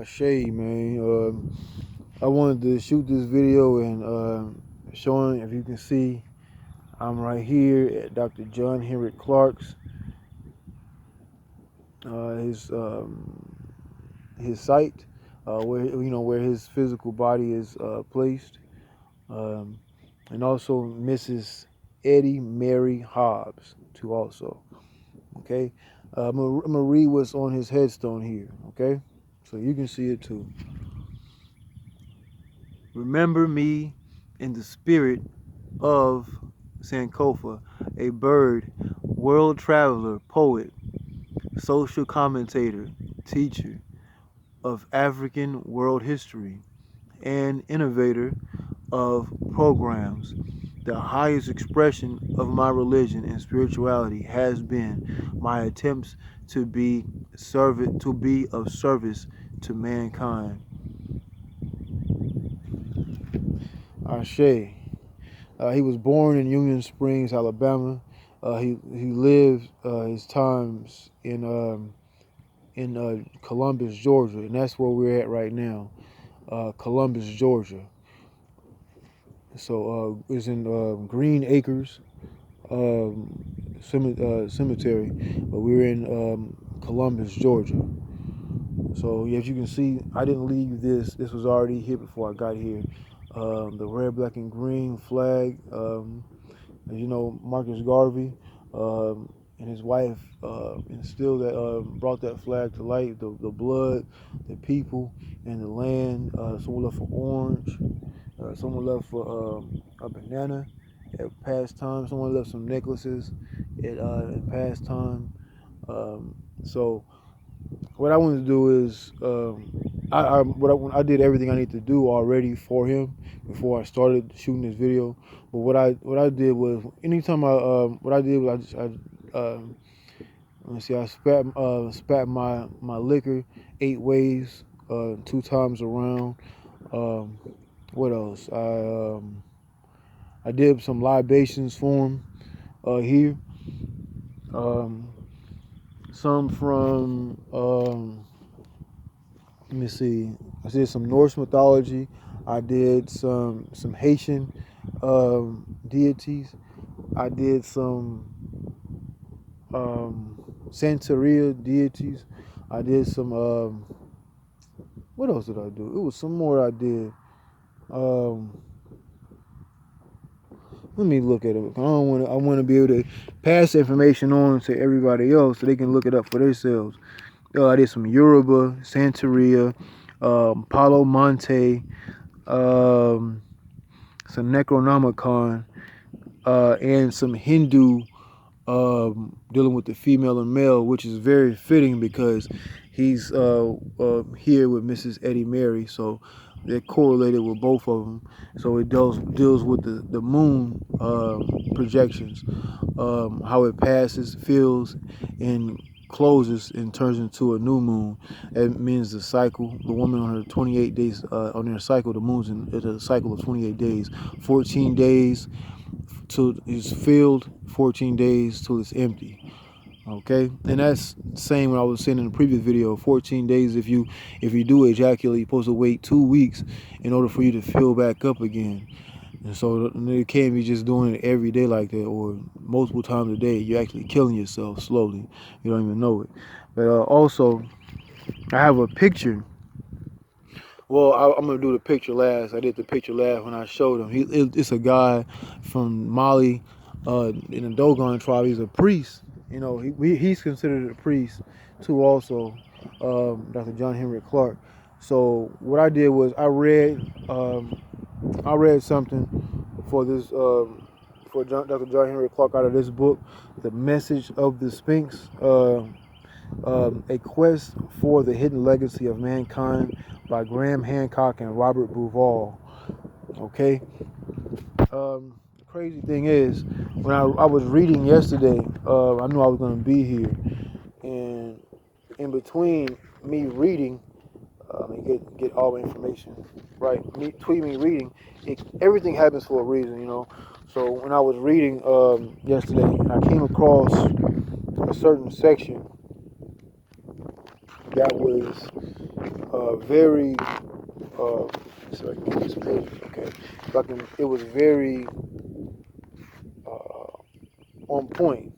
Shay, man. I wanted to shoot this video and showing, if you can see, I'm right here at Dr. John Henrik Clarke's uh, his um, his site, where his physical body is placed, um, and also Mrs. Eddie Mary Hobbs too. Also, okay. I'm gonna read what's on his headstone here, okay, so you can see it too. Remember me in the spirit of Sankofa, a bird, world traveler, poet, social commentator, teacher of African world history, and innovator of programs. The highest expression of my religion and spirituality has been my attempts to be of service to mankind. Ashe. He was born in Union Springs, Alabama. He lived his times in Columbus, Georgia, and that's where we're at right now, Columbus, Georgia. So it's in Green Acres Cemetery, but we're in Columbus, Georgia. So as you can see, I didn't leave this. This was already here before I got here. The red, black, and green flag. As you know, Marcus Garvey and his wife instilled that, brought that flag to light. The blood, the people, and the land. Someone left for orange. Someone left for a banana at past time. Someone left some necklaces at past time. So what I wanted to do is I did everything I need to do already for him before I started shooting this video. But what I did was anytime what I did was let me see, I spat my liquor 8 ways, 2 times around. Um, what else? I did some libations for him here. Um, some from let me see. I did some Norse mythology. I did some Haitian deities. I did some Santeria deities. I did some what else did I do? It was some more I did. Um, Let me look at it. I want to be able to pass information on to everybody else so they can look it up for themselves. I did some Yoruba, Santeria, Palo Monte, um, some Necronomicon, and some Hindu dealing with the female and male, which is very fitting because he's here with Mrs. Eddie Mary, so they're correlated with both of them. So it deals with the moon projections, how it passes, fills, and closes and turns into a new moon. It means the cycle. The woman on her 28 days on her cycle, the moon's in a cycle of 28 days, 14 days till it's filled, 14 days till it's empty. Okay, and that's the same what I was saying in the previous video. 14 days, if you do ejaculate, you're supposed to wait 2 weeks in order for you to fill back up again. And so you can't be just doing it every day like that or multiple times a day. You're actually killing yourself slowly. You don't even know it. But also, I have a picture. Well, I'm gonna do the picture last. I did the picture last when I showed him. It's a guy from Mali, in the Dogon tribe. He's a priest. You know, he's considered a priest too. Also, Dr. John Henrik Clarke. So what I did was I read something for this Dr. John Henrik Clarke out of this book, The Message of the Sphinx. A Quest for the Hidden Legacy of Mankind by Graham Hancock and Robert Bauval. Okay. The crazy thing is, when I was reading yesterday, I knew I was going to be here, and in between me reading, and get all the information right. Between me reading, everything happens for a reason, you know. So when I was reading yesterday, I came across a certain section that was very so I can get this page, okay. It was very on point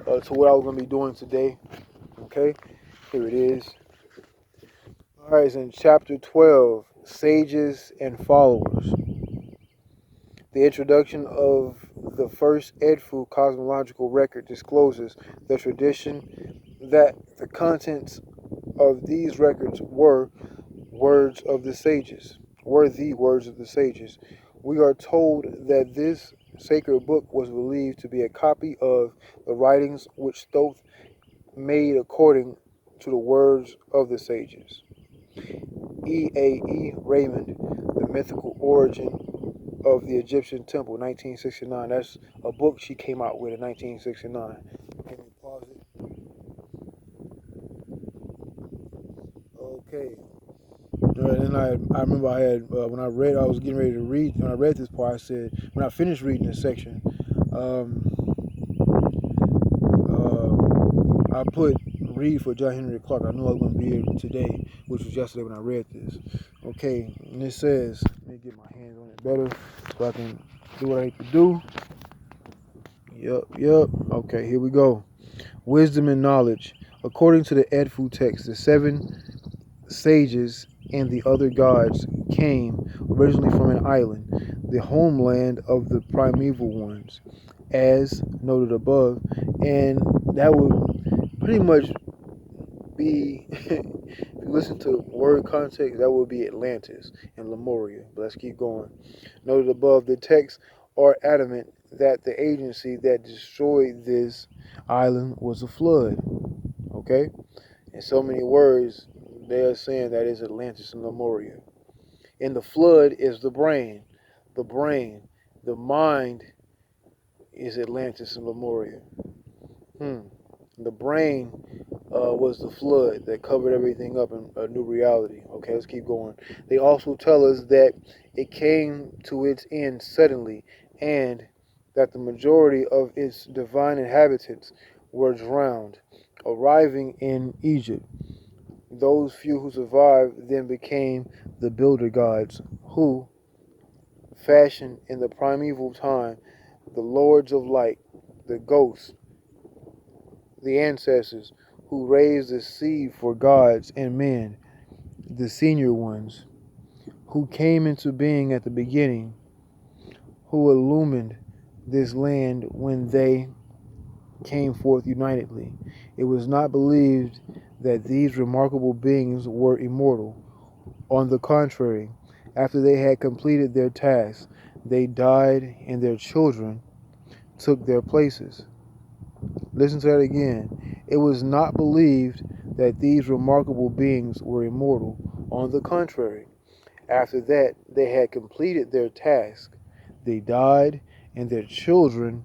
to what I was going to be doing today. Okay, here it is. All right, it's in chapter 12, Sages and Followers. The introduction of the first Edfu cosmological record discloses the tradition that the contents of these records were words of the sages, were the words of the sages. We are told that this sacred book was believed to be a copy of the writings which Thoth made according to the words of the sages. E.A.E. Raymond, The Mythical Origin of the Egyptian Temple, 1969. That's a book she came out with in 1969. Can we pause it? Okay. And I remember I had, when I was getting ready to read, when I read this part, I said, when I finished reading this section, I put read for John Henrik Clarke. I knew I was going to be here today, which was yesterday when I read this. Okay, and it says, let me get my hands on it better so I can do what I need to do. Yep. Okay, here we go. Wisdom and knowledge. According to the Edfu text, the 7 sages and the other gods came originally from an island, the homeland of the primeval ones, as noted above, and that would pretty much be, if you listen to word context, that would be Atlantis and Lemuria. But let's keep going. Noted above, the texts are adamant that the agency that destroyed this island was a flood. Okay? In so many words, they are saying that is Atlantis and Lemuria. And the flood is the brain. The mind is Atlantis and Lemuria. The brain was the flood that covered everything up in a new reality. Okay, let's keep going. They also tell us that it came to its end suddenly, and that the majority of its divine inhabitants were drowned, arriving in Egypt. Those few who survived then became the builder gods, who fashioned in the primeval time the lords of light, the ghosts, the ancestors who raised the seed for gods and men, the senior ones, who came into being at the beginning, who illumined this land when they came forth unitedly. It was not believed that these remarkable beings were immortal. On the contrary, after they had completed their task, they died and their children took their places. Listen to that again. It was not believed that these remarkable beings were immortal. On the contrary, after that they had completed their task, they died and their children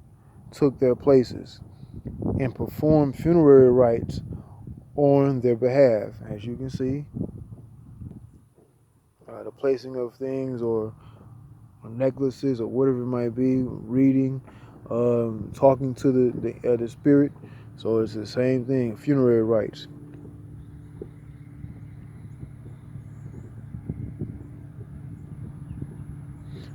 took their places and performed funerary rites on their behalf. As you can see, the placing of things or necklaces or whatever it might be, reading, talking to the spirit. So it's the same thing, funerary rites.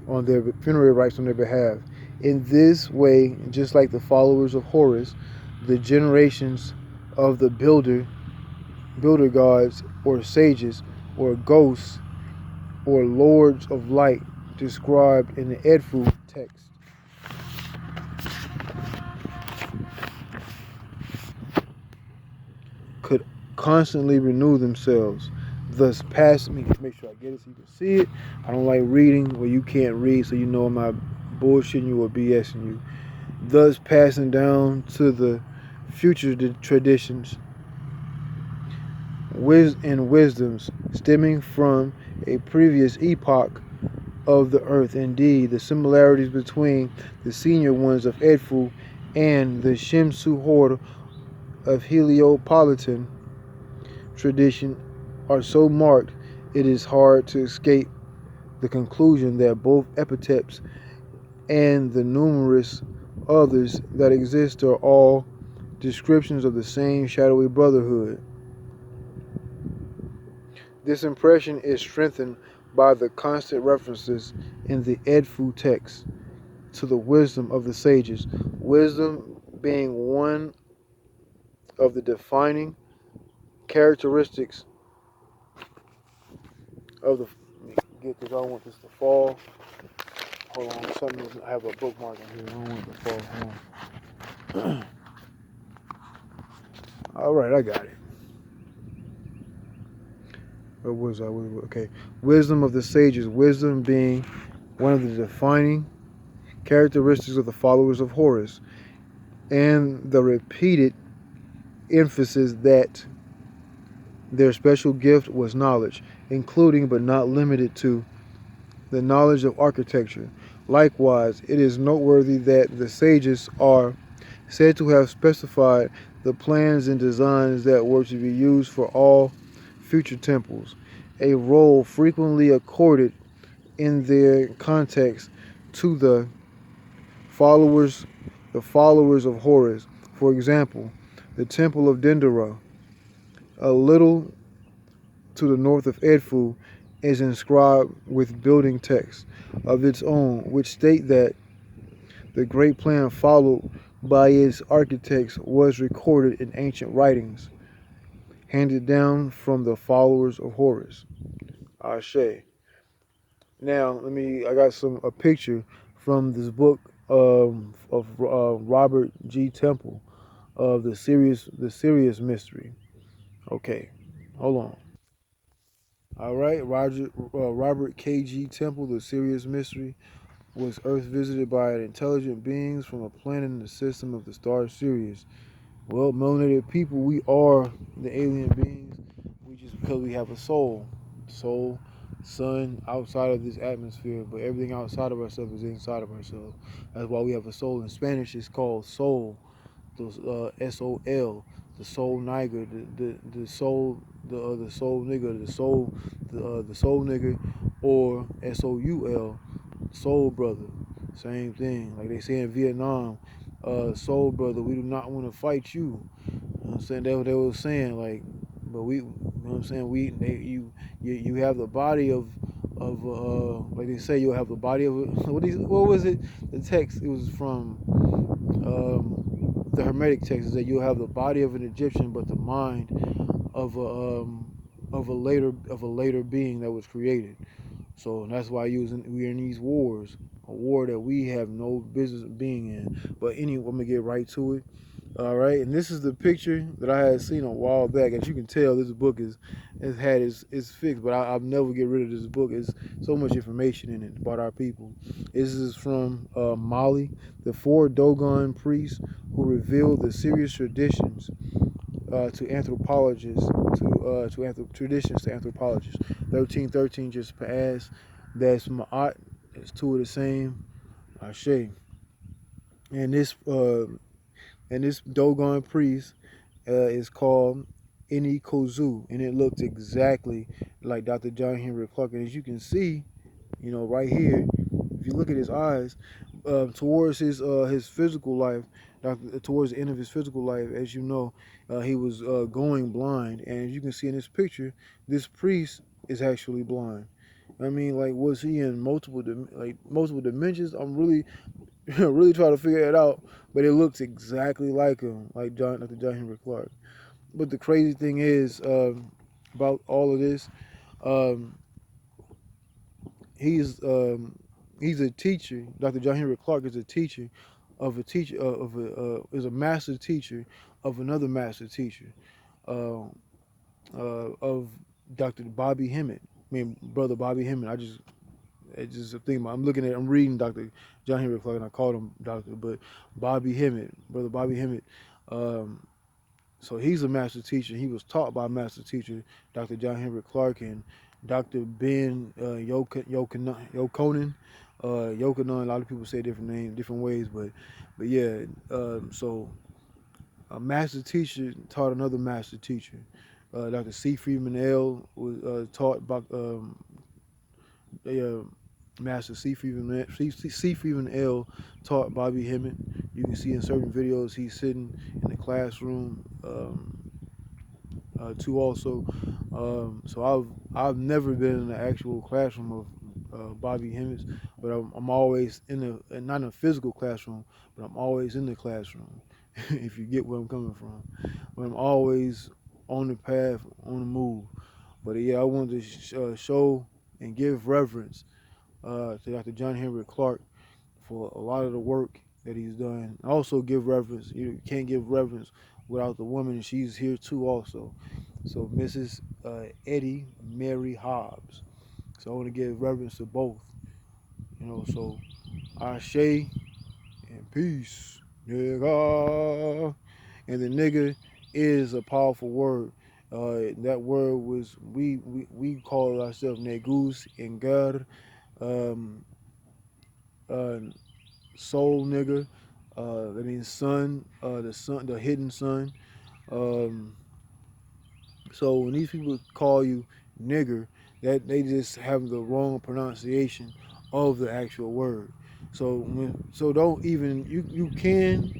On their funerary rites on their behalf. In this way, just like the followers of Horus, the generations of the builder gods or sages or ghosts or lords of light described in the Edfu text could constantly renew themselves, thus passing me. Make sure I get it so you can see it. I don't like reading where you can't read, so you know I'm not bullshitting you or BSing you. Thus passing down to the future traditions and wisdoms stemming from a previous epoch of the earth. Indeed, the similarities between the senior ones of Edfu and the Shemsu horde of Heliopolitan tradition are so marked, it is hard to escape the conclusion that both epithets and the numerous others that exist are all descriptions of the same shadowy brotherhood. This impression is strengthened by the constant references in the Edfu text to the wisdom of the sages, wisdom being one of the defining characteristics of the. Let me get this. I don't want this to fall. Hold on, I have a bookmark in here. I don't want it to fall. Hold on. All right, I got it. Where was I? Okay. Wisdom of the sages. Wisdom being one of the defining characteristics of the followers of Horus, and the repeated emphasis that their special gift was knowledge, including but not limited to the knowledge of architecture. Likewise, it is noteworthy that the sages are said to have specified the plans and designs that were to be used for all future temples, a role frequently accorded in their context to followers the followers of Horus. For example, the temple of Dendera, a little to the north of Edfu, is inscribed with building texts of its own, which state that the great plan followed by its architects was recorded in ancient writings, handed down from the followers of Horus. Ashe. Now, I got a picture from this book of Robert G. Temple of the Serious Mystery. Okay, hold on. All right, Robert K.G. Temple, The Serious Mystery. Was Earth visited by intelligent beings from a planet in the system of the star Sirius? Well, melanated people, we are the alien beings. We just because we have a soul, sun outside of this atmosphere, but everything outside of ourselves is inside of ourselves. That's why we have a soul. In Spanish, it's called soul. S-O-L, the soul nigger, the soul the soul nigger, the soul nigger, or S-O-U-L, soul brother. Same thing. Like they say in Vietnam, soul brother, we do not want to fight you. You know what I'm saying? That's what they were saying. Like, but we, you know what I'm saying? You have the body of like they say, you'll have the body of what was it? The text, it was from the Hermetic text, is that you'll have the body of an Egyptian, but the mind of a later being that was created. So that's why we're in these wars, a war that we have no business being in. But anyway, I'm gonna get right to it. All right, and this is the picture that I had seen a while back. As you can tell, this book is fixed, but I'll never get rid of this book. It's so much information in it about our people. This is from Mali, the 4 Dogon priests who revealed the serious traditions to anthropologists, traditions to anthropologists. 1313 just passed. That's Ma'at. It's two of the same. Ashe. And this Dogon priest is called Ini Kozu, and it looked exactly like Dr. John Henrik Clarke. And as you can see, right here, if you look at his eyes, towards his physical life, towards the end of his physical life, as you know, he was going blind. And as you can see in this picture, this priest is actually blind. I mean, like, was he in multiple dimensions? I'm really, really trying to figure it out. But it looks exactly like him, like Dr. John Henrik Clarke. But the crazy thing is about all of this, um, he's a teacher. Dr. John Henrik Clarke is a teacher is a master teacher of another master teacher uh, of Dr. Bobby Hemmett. I mean, brother Bobby Hemmett. It's just a thing. I'm reading Dr. John Henrik Clarke, and I called him Doctor, but Bobby Hemmett, brother Bobby Hemmett. So he's a master teacher. He was taught by a master teacher, Dr. John Henrik Clarke, and Dr. Ben Yokonen. Yokonen, a lot of people say different names, different ways, but yeah. So a master teacher taught another master teacher. Dr. C. Freeman L. was taught by Master C. Freeman L. taught Bobby Hemmett. You can see in certain videos he's sitting in the classroom too also. So I've never been in the actual classroom of Bobby Hemmings, but I'm always in the, not in a physical classroom, but I'm always in the classroom. If you get where I'm coming from, but I'm always on the path, on the move. But yeah, I wanted to show and give reverence to Dr. John Henrik Clarke for a lot of the work that he's done. Also give reverence. You can't give reverence without the woman, and she's here too also. So Mrs. Eddie Mary Hobbs. So I want to give reverence to both. So Ashe and peace, nigga. And the nigga is a powerful word. That word was we call ourselves negus and God, um, uh, soul nigga. That means son, the hidden son. Um, so when these people call you nigger, that they just have the wrong pronunciation of the actual word. So don't even you can,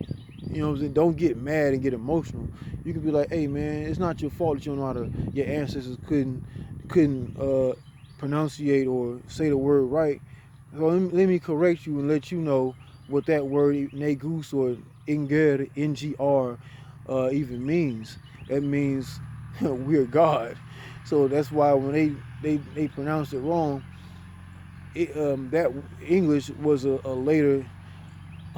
what I'm saying, don't get mad and get emotional. You can be like, hey man, it's not your fault that you don't know how to, your ancestors couldn't pronunciate or say the word right. So let me correct you and let you know what that word negus or inger, ngr, even means. That means we're God. So that's why when they pronounce it wrong, that English was a later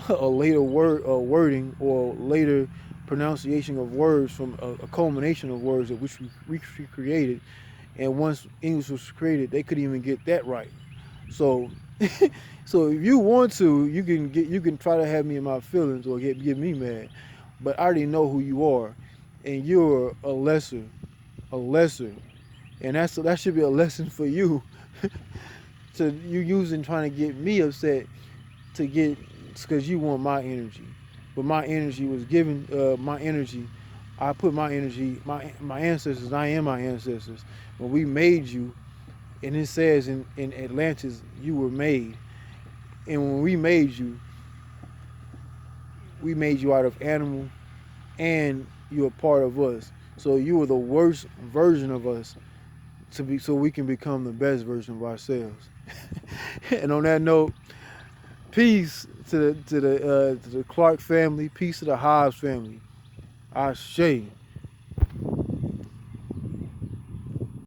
a later wording or later pronunciation of words from a culmination of words that which we created. And once English was created, they couldn't even get that right. So, so if you want to, you can try to have me in my feelings or get me mad, but I already know who you are, and you're a lesser, and that should be a lesson for you. To you using trying to get me upset to get because you want my energy, but my energy was given. My energy, I put my energy, my ancestors. I am my ancestors. When we made you, and it says in Atlantis, you were made. And when we made you out of animal, and you're a part of us. So you were the worst version of us so we can become the best version of ourselves. And on that note, peace to the Clarke family, peace to the Hobbs family. Ashe.